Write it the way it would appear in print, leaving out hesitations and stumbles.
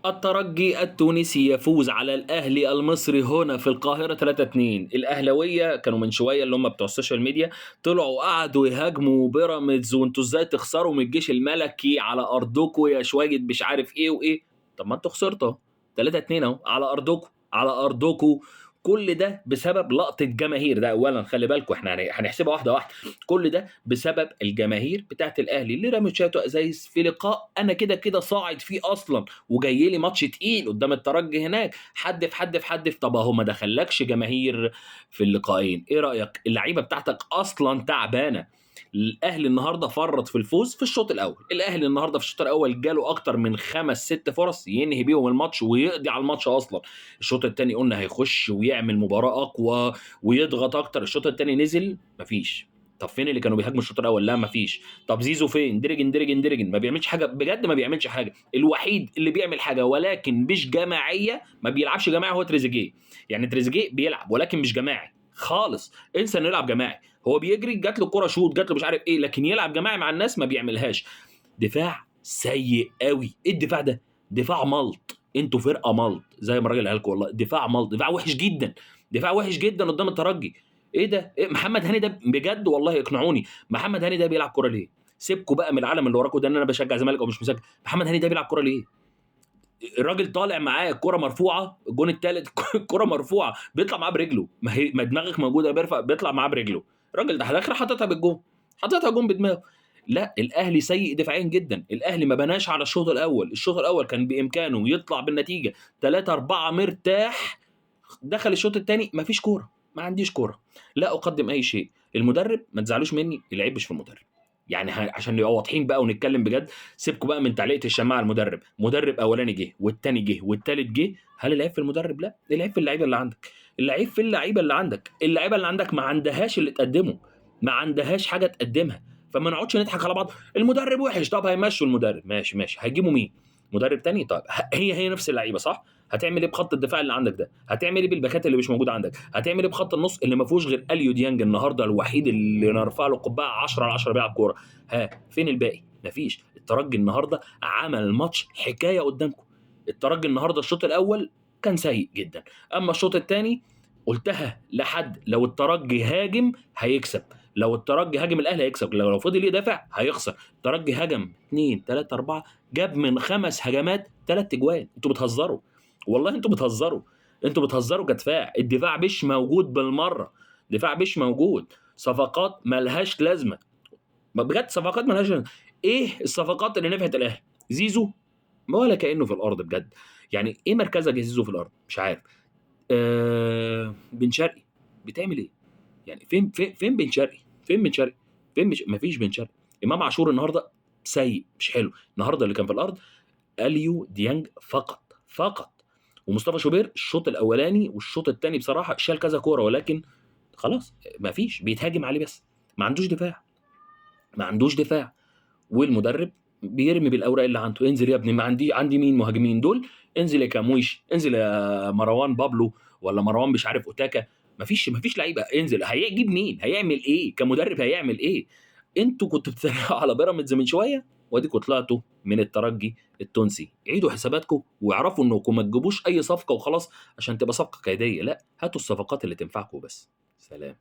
الترجي التونسي يفوز على الأهلي المصري هنا في القاهرة 3-2. الأهلاوية كانوا من شوية اللي هم بتوع السوشيال ميديا طلعوا وقعدوا يهاجموا بيراميدز، وانتوا ازاي تخسروا من الجيش الملكي على أرضكم يا شوية مش عارف ايه وايه. طب ما انتوا خسرتوا 3-2 اهو على أرضكم على أرضكم. كل ده بسبب لقطة جماهير. ده أولا خلي بالكم، احنا هنحسبها واحدة واحدة. كل ده بسبب الجماهير بتاعت الأهلي اللي رمت شوية أزايز في لقاء أنا كده كده صاعد فيه أصلا، وجاي لي ماتش تقيل قدام الترجي هناك. حدف حدف حدف، طب اهو ما دخلكش جماهير في اللقاءين. ايه رايك؟ اللعيبه بتاعتك اصلا تعبانه. الاهلي النهارده فرط في الفوز في الشوط الاول. الاهلي النهارده في الشوط الاول جاله اكتر من 5 6 فرص ينهي بيهم الماتش ويقضي على الماتش اصلا. الشوط الثاني قلنا هيخش ويعمل مباراه اقوى ويضغط اكتر. الشوط الثاني نزل مفيش. طب فين اللي كانوا بيهاجموا الشوط الاول؟ لا مفيش. طب زيزو فين؟ درجن ما بيعملش حاجه بجد، ما بيعملش حاجه. الوحيد اللي بيعمل حاجه ولكن مش جماعيه، ما بيلعبش جماعي، هو تريزيجيه. يعني تريزيجيه بيلعب ولكن مش جماعي خالص. انسى انه يلعب جماعي. هو بيجري، جات له كره شوط، جات له مش عارف ايه، لكن يلعب جماعي مع الناس ما بيعملهاش. دفاع سيء قوي. ايه الدفاع ده؟ دفاع ملط. انتوا فرقه ملط زي ما الراجل قال لكم، والله دفاع ملط، دفاع وحش جدا. دفاع وحش جدا قدام الترجي. ايه ده؟ إيه محمد هاني ده بجد؟ والله اقنعوني. محمد هاني ده بيلعب كوره ليه؟ سيبكوا بقى من العالم اللي وراكوا ده ان انا بشجع زمالك او مش مشجع. محمد هاني ده بيلعب كوره ليه؟ الراجل طالع معاه الكرة مرفوعة، الجون الثالث الكرة مرفوعة بيطلع معاه برجله. ما دماغك موجودة، بيرفع بيطلع معاه برجله. الراجل ده داخل حاططها بالجون، حاططها جون بدماغه. لا الاهلي سيء دفاعيا جدا. الاهلي ما بناش على الشوط الاول. الشوط الاول كان بامكانه يطلع بالنتيجة 3-4 مرتاح. دخل الشوط الثاني مفيش كورة، ما عنديش كورة، لا اقدم اي شيء. المدرب ما تزعلوش مني، العيب مش في المدرب. يعني عشان نبقى واضحين بقى ونتكلم بجد. سيبكوا بقى من تعليقه الشماعه. المدرب مدرب اولاني جه والتاني جه والتالت جه. هل العيب في المدرب؟ لا، العيب في اللعيبه اللي عندك. العيب في اللعيبه اللي عندك. اللعيبه اللي عندك ما عندهاش اللي تقدمه، ما عندهاش حاجه تقدمها. فما نقعدش نضحك على بعض. المدرب وحش، طب هيمشوا المدرب، ماشي ماشي، هيجيبوا مين؟ مدرب تاني؟ طيب هي نفس اللعيبه صح. هتعمل ايه بخط الدفاع اللي عندك ده؟ هتعمل ايه بالباكات اللي مش موجوده عندك؟ هتعمل ايه بخط النص اللي ما فيهوش غير اليو ديانج النهارده الوحيد اللي نرفع له قبعه 10 على 10 بيلعب كوره؟ ها فين الباقي؟ مفيش. الترجي النهارده عمل ماتش حكايه قدامكم. الترجي النهارده الشوط الاول كان سيء جدا. اما الشوط الثاني قلتها لحد لو الترجي هاجم هيكسب. لو الترجي هاجم الاهلي هيكسب. لو فضل يدافع هيخسر. الترجي هجم 2 3 4، جاب من 5 هجمات 3 اجوان. انتوا بتهزروا، والله انتوا بتهزروا. انتوا بتهزروا كدفاع. الدفاع مش موجود بالمره. دفاع مش موجود. صفقات ملهاش لازمه. بجد صفقات ملهاش لازمة. ايه الصفقات اللي نفعت الاهلي؟ زيزو ولا كانه في الارض بجد. يعني ايه مركزك يا زيزو في الارض؟ مش عارف. بن شرقي بتعمل ايه؟ يعني فين بن شرقي؟ فين بن شرقي؟ فين مفيش بن شرقي. امام عاشور النهارده سيء مش حلو. النهارده اللي كان في الارض اليو ديانج فقط فقط. ومصطفى شوبير الشوط الاولاني والشوط الثاني بصراحه شال كذا كوره، ولكن خلاص مفيش. بيتهاجم عليه بس، ما عندوش دفاع. ما عندوش دفاع. والمدرب بيرمي بالاوراق اللي عنده. انزل يا ابني، ما عندي مين مهاجمين دول؟ انزل يا كامويش، انزل يا مروان بابلو، ولا مروان مش عارف اوتاكا. مفيش لعيبه. انزل. هيجيب مين؟ هيعمل ايه كمدرب؟ هيعمل ايه؟ انتوا كنتوا بتتريقوا على بيراميدز من شويه، واديكوا طلعتوا من الترجي التونسي. عيدوا حساباتكم واعرفوا انكم ما تجيبوش اي صفقه وخلاص عشان تبقى صفقه كيديه. لا، هاتوا الصفقات اللي تنفعكم بس. سلام.